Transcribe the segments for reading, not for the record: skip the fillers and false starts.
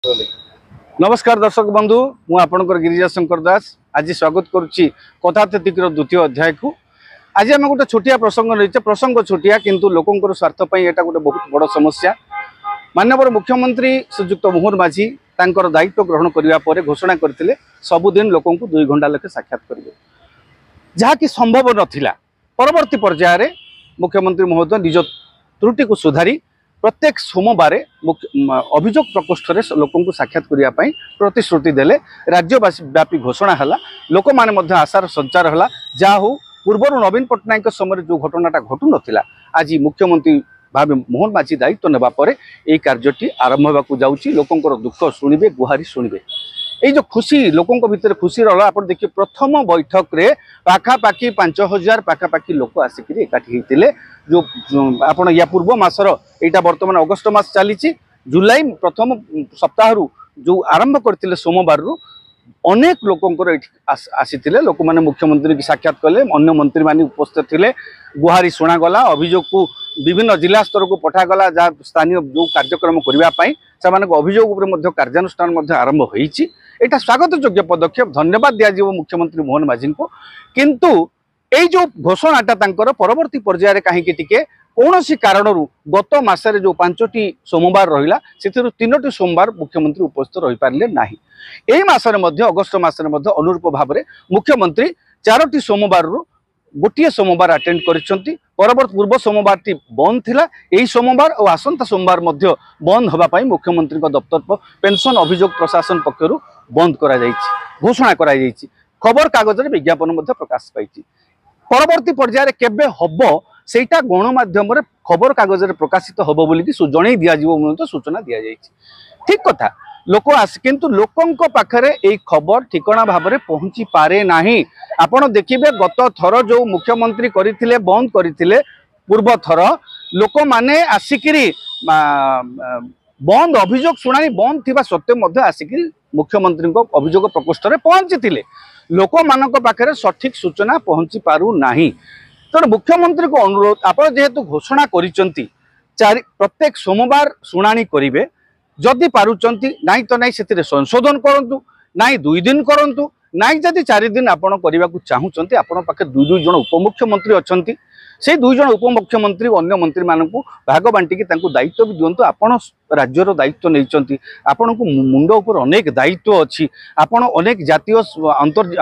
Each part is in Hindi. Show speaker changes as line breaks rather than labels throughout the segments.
नमस्कार दर्शक बंधु मुझे गिरिजा शंकर दास आज स्वागत करुच्ची कथातीतिक द्वितीय अध्याय को। आज आम गोटे छोटिया प्रसंग नहीं प्रसंग छोटिया किंतु लोकंर स्वार्थ यहाँ गोटे बहुत बड़ समस्या। माननीय मुख्यमंत्री श्रीजुक्त मोहन माझी तांकर दायित्व ग्रहण करने पर घोषणा करते सबुदिन लोक 2 घंटा लेखे साक्षात करेंगे जहाँकि संभव नथिला। परवर्ती पर्यायर मुख्यमंत्री महोदय निज त्रुटि को सुधारी प्रत्येक सोमवार अभियोग प्रकोष्ठ में लोक साक्षात करने प्रतिश्रुति देले। राज्यव्यापी घोषणा है, लोक मैंने आशार संचार है। जहा हो पूर्वर नवीन पट्टनायक समय जो घटनाटा घटू नाला आज मुख्यमंत्री भाव मोहन माझी दायित्व नेबा परे यह कार्यटी आरंभ होगा जाऊँगी। लोकंर दुख शुणिबे, गुहारी शुणिबे। ये जो खुशी लोकों भितर खुशी रहा आप देखिए प्रथम बैठक रे पाखापाखि 5000 पाखापाखि लोक आसिक एकाठी होते। जो आप या पूर्व मासर यहाँ बर्तमान अगस्ट मास चली जुलाई प्रथम सप्ताह जो आरंभ करते सोमवार अनेक लोकंर आसी लोक मैंने मुख्यमंत्री की साक्षात कले। अन्य मंत्री मानी उपस्थित थे, गुहारी शुणागला, अभियोग को विभिन्न जिला स्तर को पठागला जहाँ स्थानीय जो कार्यक्रम करने से अभियोग कार्यानुष्ठान आरंभ होती। यहाँ स्वागत योग्य पदक्षेप, धन्यवाद दिज्व मुख्यमंत्री मोहन माझी को। किंतु यही जो घोषणाटा परवर्ती पर्यायर कहीं कौन सी कारण गत मसरे जो 5टी सोमवार रहा से 3टी सोमवार मुख्यमंत्री उपस्थित रही पारे ना। यही मसरे अगस्ट मसरे अनुरूप भाव में मुख्यमंत्री 4टी सोमवार गोटे सोमवार अटेंड करवर्त। पूर्व सोमवार टी बंद थिला, यही सोमवार और आसंता सोमवार बंद होगापाई मुख्यमंत्री दफ्तर पेंशन अभियोग प्रशासन पक्षर बंद करा घोषणा करा खबर कागज विज्ञापन प्रकाश पाई। परवर्ती पर्यायर केबे हबो सेटा गणमाध्यम खबर कागज प्रकाशित हम बोली जन दि सूचना दि जाए। ठीक कथा लोक किंतु लोकों पाखरे यही खबर ठिकणा भाव में पहुँची पारे नाही। आपण देखिए गत थर जो मुख्यमंत्री करथिले बंद करथिले पूर्व थर लोक माने आसिकी बंद अभियोग शुणाणी बंद थिबा सत्वे आसिकी मुख्यमंत्री अभियोग प्रकोष्ठ में पहुंची लोक मानक पाखरे सठिक सूचना पहुंची पारु नाही। तेणु मुख्यमंत्री को अनुरोध आप जेहेतु घोषणा करिसंती प्रत्येक सोमवार शुणाणी करेंगे जदि पारुचंती नाई तो नाई से संशोधन करंतु नाई 2 दिन करंतु नाई जदि 4 दिन आपण करने को चाहूँगी आपण पाखे 2 जन उपमुख्यमंत्री अच्छा से 2 जन उपमुख्यमंत्री अन्य मंत्री मानक भाग बांटिकी दायित्व भी दिंतु। आपण राज्यर दायित्व नहीं आपण को मुंड उपर अनेक दायित्व अच्छी आपण अनेक जातीय अंतर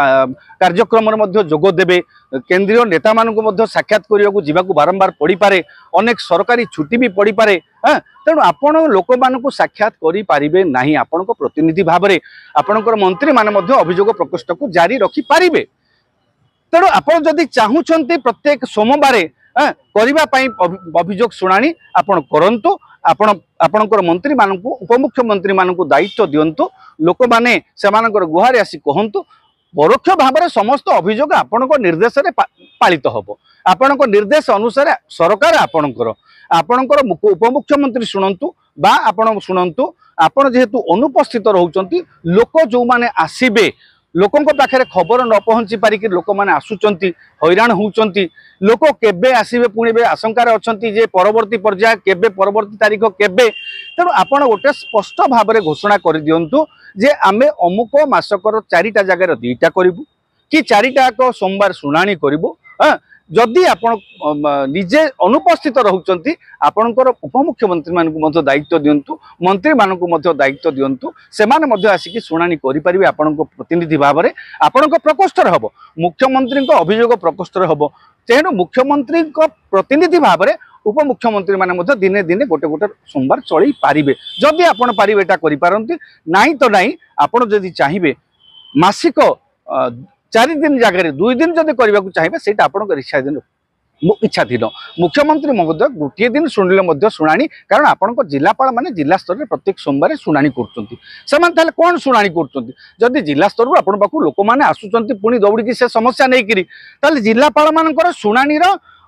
कार्यक्रम जोग देवे केंद्रीय नेता मानक साक्षात करने जावाक बारंबार पड़ पारे अनेक सरकारी छुट्टी भी पड़ पारे। तेणु आपण लोक मानक साक्षात करें ना आपण प्रतिनिधि भाव में आपणकर मंत्री माने अभियोग प्रकोष्ठ को जारी रखी पारे। तेणु आपण जदि चाहूँगी प्रत्येक सोमवार करने अभियोग शुणाणी आपण करंतु आपणकर मंत्री मानक उपमुख्यमंत्री मानक दायित्व दिंतु। लोक मैंने से गुहारी आसी कहतु परोक्ष भाव में समस्त अभियोग आपण निर्देश पालित हम। आपण निर्देश अनुसार सरकार आपणकर उपमुख्यमंत्री शुणु बा आपण शुणु आपण जेहेतु अनुपस्थित रोचंती लोक जो माने आसीबे लोकों पाखे खबर न पहुँची पारिक लोक मैंने आसुंच हैरान होती लोक केबे आसबे पुणी आशंकार अच्छा जे परवर्ती पर्याय केबे परवर्ती तारीख केबे। तेणु आपण गोटे स्पष्ट भाव में घोषणा कर दिंतु जे आमे अमुक मासकर 4टा जगार 2टा करूँ कि 4टा सोमवार शुणाणी करूँ। जदि आपण निजे अनुपस्थित रोचंती आपणकर उपमुख्यमंत्री मानक दायित्व दिंतु, मंत्री मानक दायित्व दिंतु, से आसिकी शुणाणी करें आपण प्रतिनिधि भाव में आपण प्रकोष्ठ हम मुख्यमंत्री अभियोग प्रकोष्ठ हम। तेणु मुख्यमंत्री प्रतिनिधि भाव में उपमुख्यमंत्री माने दिने दिने गोटे गोटे सोमवार चल पारे जदि आपण पारे एटा करें नाई तो नाई आपण जदि चाहिए मासिक 4 दिन जगह 2 दिन जब करने को चाहिए से इच्छाधीन। मुख्यमंत्री महोदय गोटे दिन शुणिले शुणाणी कारण आपण जिलापाल माने जिला स्तर में प्रत्येक सोमवार शुणाणी कर कौन शुणाणी कर जिला स्तर आपण पाखु लोक मैंने आसुंच पुणी दौड़ी से समस्या नहीं करी जिलापाल मानकर शुणाणी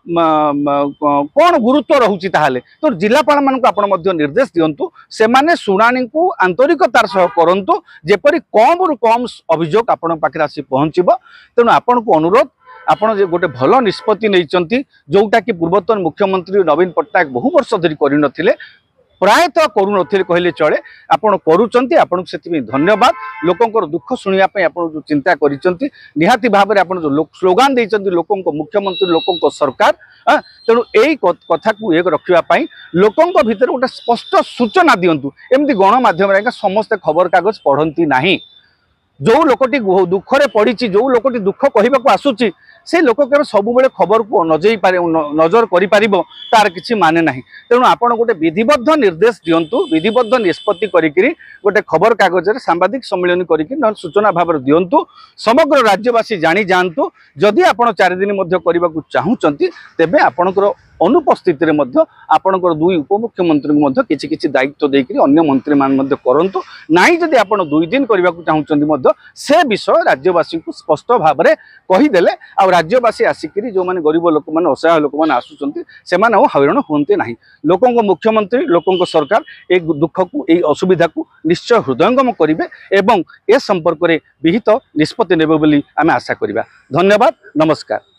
कौन गुरुत्व रोचे तो जिलापाल मानक आप निर्देश दिंतु से माने शुणाणी को आंतरिकतार सह करंतु जेपरी कम रु कम अभियोग आपण पाखे आसी पहुँचब। तेणु आपण को अनुरोध आपण गोटे भल निष्पत्ति नहीं जोटा कि पूर्वतन मुख्यमंत्री नवीन पट्टनायक बहु वर्ष धरी कर प्रायतः करू कहले चले आपण करूचंती आपण से धन्यवाद लोकंकर दुख सुनिया आपण जो चिंता करिसंती निहाती भाव में आपण जो स्लोगान देइसंती लोकंक मुख्यमंत्री लोकंक सरकार तेणु यही कथा को एक रखापी लोकंक भितर गोटे स्पष्ट सूचना दिंतु एमती गणमाध्यम समस्ते खबर कागज पढ़ती नहीं जो लोकटी दुखरे पड़ी जो लोकटी दुख कहवाक आसूची से लोक के सब खबर को नजर कर तार किसी माने ना तेणु आपड़ गोटे विधिबद्ध निर्देश दिंतु विधिबद्ध निष्पत्ति गोटे खबर कागज सांबादिक सम्मेलन कर सूचना भाव दिंतु समग्र राज्यवासी जानी जातु जदि आप 4 दिन करने को चाहूँगी तेबे आपणकर अनुपस्थित आपणकर 2 उपमुख्यमंत्री किसी किसी दायित्व देकर अन्य मंत्री मान करंतु नाई जदि आप 2 दिन करने को चाहूँगी से विषय राज्यवासी को स्पष्ट भाव में कहीदेले आ राज्यवासी आसिक जो मैंने गरीब लोक मैंने असहाय लोक मैंने आसुचंती से हईराण हुए ना लोकों मुख्यमंत्री लोकों सरकार एक दुख को यही असुविधा को निश्चय हृदयंगम करेंगे एवं ए संपर्क में विहित निष्पत्ति नेबे बोली आमे आशा करिबा। धन्यवाद, नमस्कार।